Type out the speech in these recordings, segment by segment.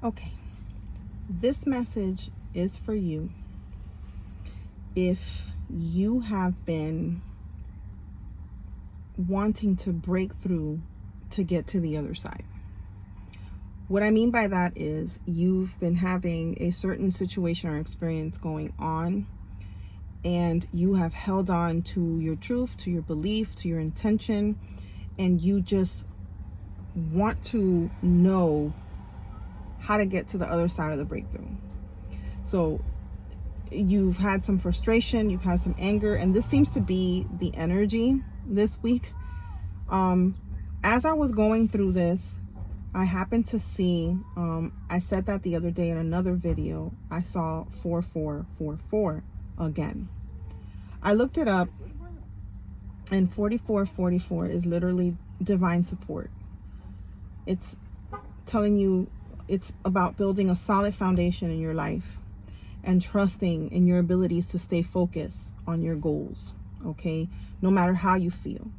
Okay, this message is for you if you have been wanting to break through to get to the other side. What I mean by that is you've been having a certain situation or experience going on, and you have held on to your truth, to your belief, to your intention, and you just want to know how to get to the other side of the breakthrough. So you've had some frustration, you've had some anger, and this seems to be the energy this week. As I was going through this, I happened to see, I said that the other day in another video, I saw 4444 again. I looked it up, and 4444 is literally divine support. It's telling you it's about building a solid foundation in your life and trusting in your abilities to stay focused on your goals, okay? No matter how you feel.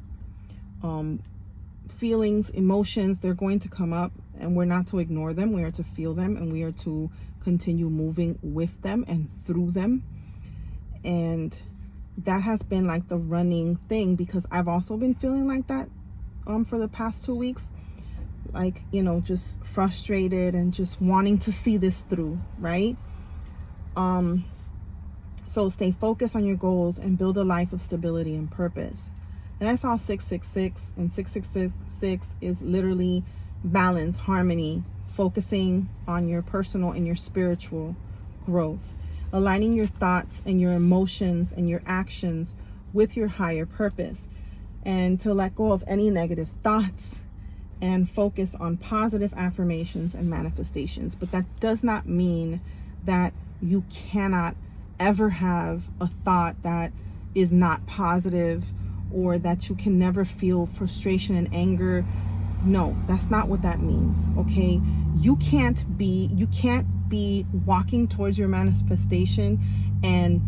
Feelings, emotions, they're going to come up, and we're not to ignore them. We are to feel them, and we are to continue moving with them and through them. And that has been like the running thing, because I've also been feeling like that for the past 2 weeks. Like, just frustrated and just wanting to see this through, right? So stay focused on your goals and build a life of stability and purpose. Then I saw 666, and 666 is literally balance, harmony, focusing on your personal and your spiritual growth, aligning your thoughts and your emotions and your actions with your higher purpose, and to let go of any negative thoughts and focus on positive affirmations and manifestations. But that does not mean that you cannot ever have a thought that is not positive, or that you can never feel frustration and anger. No, that's not what that means, okay? You can't be walking towards your manifestation and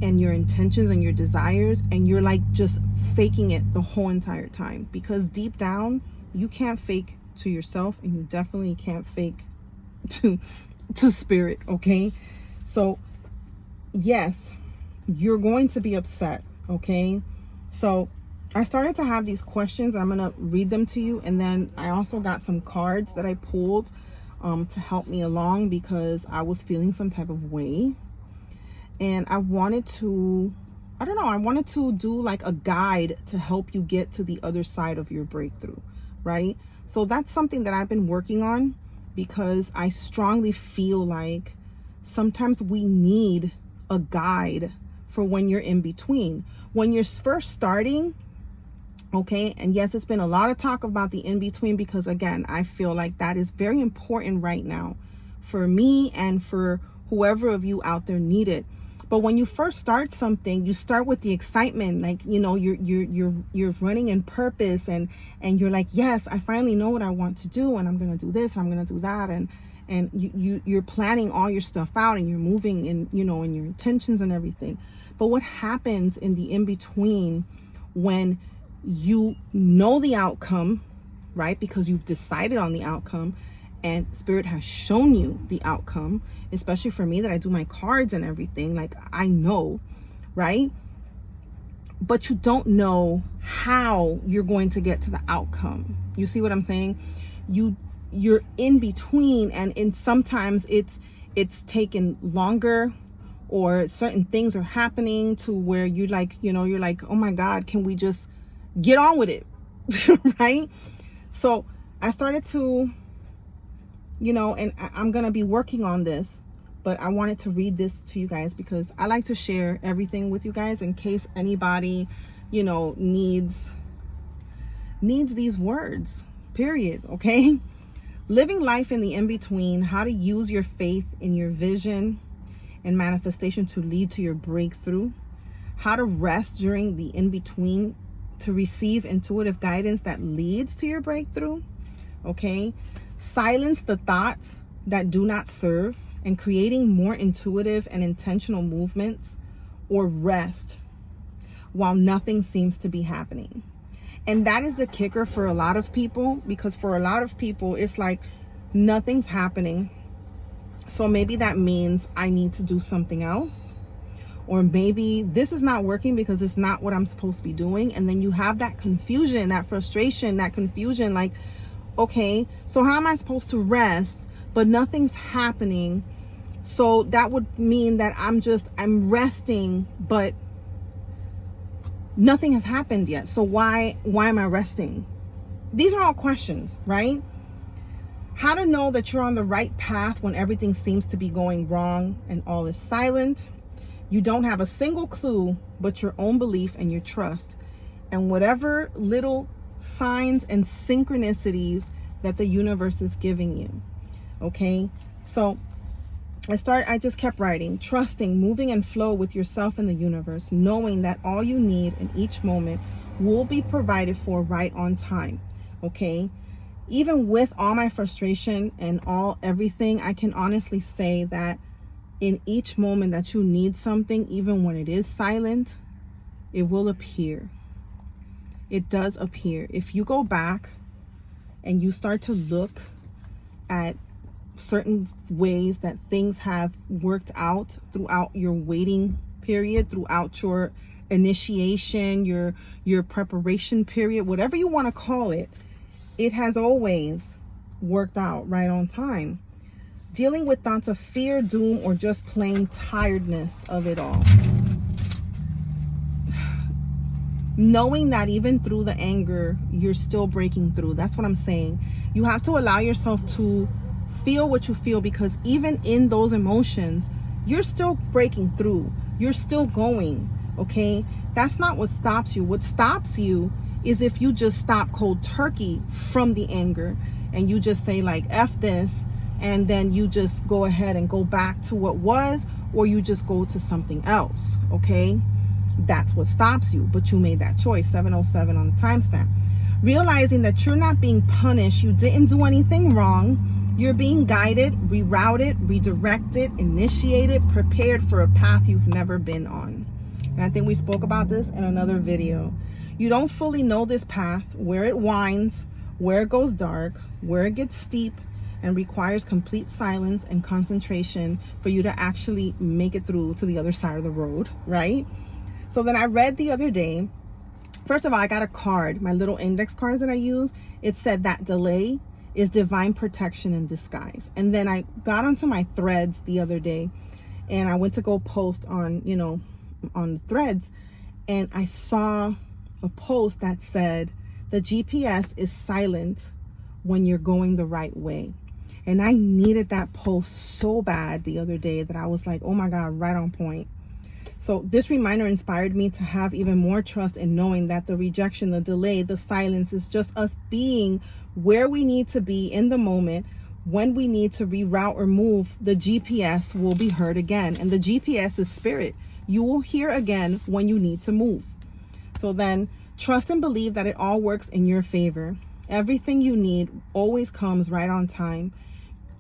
your intentions and your desires, and you're like just faking it the whole entire time, because deep down you can't fake to yourself, and you definitely can't fake to spirit, okay? So yes, you're going to be upset, okay? So I started to have these questions. I'm going to read them to you, and then I also got some cards that I pulled to help me along, because I was feeling some type of way, and I wanted to do like a guide to help you get to the other side of your breakthrough, right? So that's something that I've been working on, because I strongly feel like sometimes we need a guide for when you're in between. When you're first starting, okay, and yes, it's been a lot of talk about the in-between, because again, I feel like that is very important right now for me and for whoever of you out there need it. But when you first start something, you start with the excitement, like, you're running in purpose, and you're like, yes, I finally know what I want to do, and I'm gonna do this, and I'm gonna do that, and you're planning all your stuff out, and you're moving in, in your intentions and everything. But what happens in the in-between, when you know the outcome, right? Because you've decided on the outcome, and spirit has shown you the outcome, especially for me that I do my cards and everything, like I know, right? But you don't know how you're going to get to the outcome. You see what I'm saying? You're in between, and sometimes it's taken longer, or certain things are happening to where you're like, oh my God, can we just get on with it? Right? So I started to, and I'm going to be working on this, but I wanted to read this to you guys, because I like to share everything with you guys in case anybody, needs these words, period. Okay. Living life in the in-between, how to use your faith in your vision and manifestation to lead to your breakthrough, how to rest during the in-between to receive intuitive guidance that leads to your breakthrough, okay? Silence the thoughts that do not serve, and creating more intuitive and intentional movements, or rest while nothing seems to be happening. And that is the kicker for a lot of people, because for a lot of people, it's like nothing's happening. So maybe that means I need to do something else, or maybe this is not working because it's not what I'm supposed to be doing. And then you have that confusion, that frustration, that confusion, like, okay, so how am I supposed to rest, but nothing's happening? So that would mean that I'm resting, but nothing has happened yet. So why am I resting? These are all questions, right? How to know that you're on the right path when everything seems to be going wrong and all is silent. You don't have a single clue but your own belief and your trust, and whatever little signs and synchronicities that the universe is giving you. Okay, so I just kept writing, trusting, moving and flow with yourself and the universe, knowing that all you need in each moment will be provided for right on time. Okay, even with all my frustration and everything, I can honestly say that in each moment that you need something, even when it is silent, it will appear. It does appear. If you go back and you start to look at certain ways that things have worked out throughout your waiting period, throughout your initiation, your preparation period, whatever you want to call it, it has always worked out right on time. Dealing with thoughts of fear, doom, or just plain tiredness of it all. Knowing that even through the anger, you're still breaking through. That's what I'm saying. You have to allow yourself to feel what you feel, because even in those emotions, you're still breaking through. You're still going, okay? That's not what stops you. What stops you is if you just stop cold turkey from the anger and you just say like, F this, and then you just go ahead and go back to what was, or you just go to something else, okay? That's what stops you, but you made that choice. 707 on the timestamp. Realizing that you're not being punished, you didn't do anything wrong, you're being guided, rerouted, redirected, initiated, prepared for a path you've never been on. And I think we spoke about this in another video. You don't fully know this path, where it winds, where it goes dark, where it gets steep, and requires complete silence and concentration for you to actually make it through to the other side of the road, right? So then I read the other day, first of all, I got a card, my little index cards that I use. It said that delay is divine protection in disguise. And then I got onto my threads the other day and I went to go post on, on threads, and I saw a post that said the GPS is silent when you're going the right way. And I needed that post so bad the other day that I was like, oh my God, right on point. So this reminder inspired me to have even more trust in knowing that the rejection, the delay, the silence is just us being where we need to be in the moment. When we need to reroute or move, the GPS will be heard again. And the GPS is spirit. You will hear again when you need to move. So then trust and believe that it all works in your favor. Everything you need always comes right on time.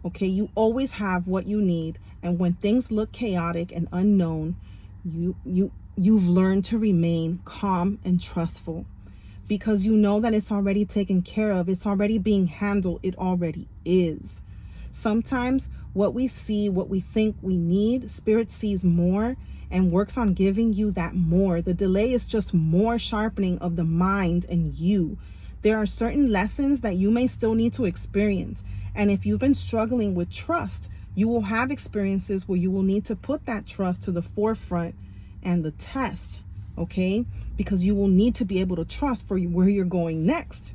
Okay, you always have what you need. And when things look chaotic and unknown, you've learned to remain calm and trustful, because you know that it's already taken care of. It's already being handled. It already is. Sometimes what we see, what we think we need, spirit sees more and works on giving you that more. The delay is just more sharpening of the mind and you. There are certain lessons that you may still need to experience. And if you've been struggling with trust, you will have experiences where you will need to put that trust to the forefront and the test, okay? Because you will need to be able to trust for where you're going next.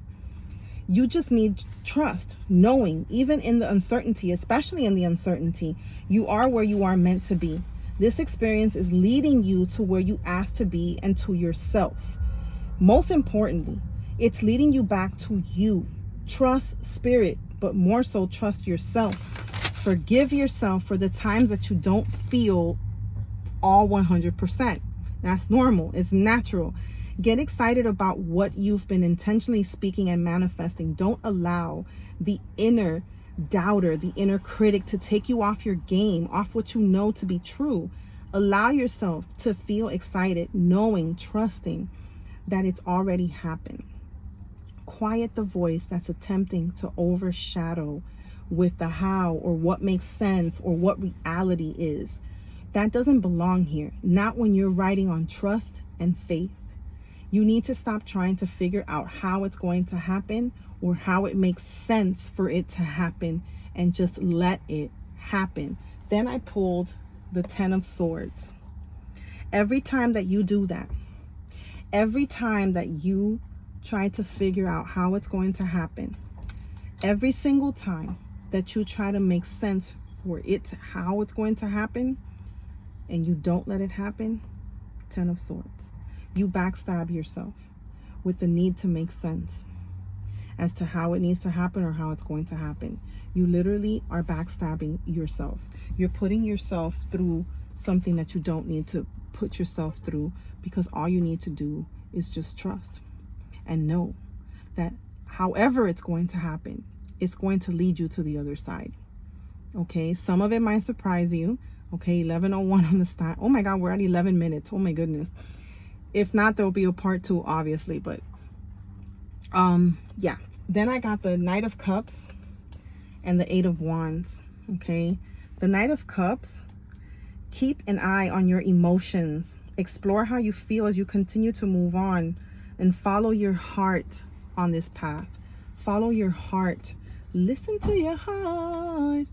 You just need trust, knowing even in the uncertainty, especially in the uncertainty, you are where you are meant to be. This experience is leading you to where you asked to be and to yourself. Most importantly, it's leading you back to you. Trust spirit, but more so trust yourself. Forgive yourself for the times that you don't feel all 100%. That's normal. It's natural. Get excited about what you've been intentionally speaking and manifesting. Don't allow the inner doubter, the inner critic to take you off your game, off what you know to be true. Allow yourself to feel excited, knowing, trusting that it's already happened. Quiet the voice that's attempting to overshadow with the how or what makes sense or what reality is. That doesn't belong here. Not when you're writing on trust and faith. You need to stop trying to figure out how it's going to happen or how it makes sense for it to happen, and just let it happen. Then I pulled the 10 of Swords. Every time that you do that, every time that you try to figure out how it's going to happen, every single time that you try to make sense for it, how it's going to happen, and you don't let it happen, 10 of Swords, you backstab yourself with the need to make sense as to how it needs to happen or how it's going to happen. You literally are backstabbing yourself. You're putting yourself through something that you don't need to put yourself through, because all you need to do is just trust and know that however it's going to happen, it's going to lead you to the other side. Okay, some of it might surprise you. Okay, 11:01 on the stat. Oh my God, we're at 11 minutes. Oh my goodness. If not, there'll be a part 2, obviously, but yeah. Then I got the Knight of Cups and the 8 of Wands. Okay, the Knight of Cups, keep an eye on your emotions. Explore how you feel as you continue to move on, and follow your heart on this path. Follow your heart. Listen to your heart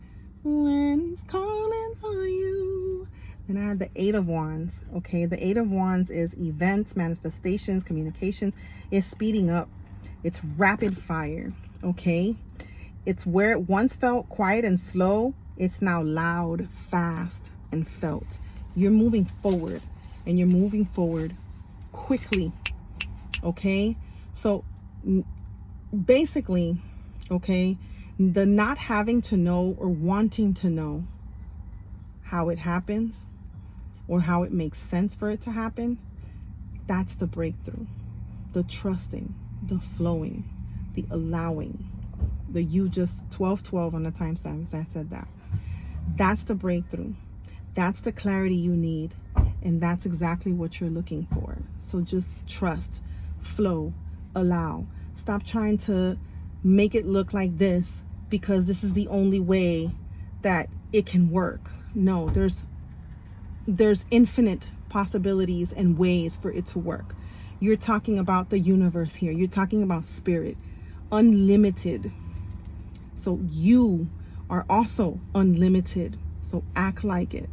when it's calling for you. Then I had the 8 of Wands. Okay, the 8 of Wands is events, manifestations, communications. It's speeding up. It's rapid fire. Okay, it's where it once felt quiet and slow, it's now loud, fast, and felt. You're moving forward, and you're moving forward quickly. Okay, so basically, okay, the not having to know or wanting to know how it happens or how it makes sense for it to happen, that's the breakthrough. The trusting, the flowing, the allowing, the you just 12:12 on the timestamp, as I said that. That's the breakthrough. That's the clarity you need, and that's exactly what you're looking for. So just trust, flow, allow. Stop trying to make it look like this because this is the only way that it can work. No, there's infinite possibilities and ways for it to work. You're talking about the universe here. You're talking about spirit, unlimited. So you are also unlimited. So act like it.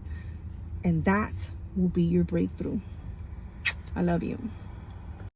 And that will be your breakthrough. I love you.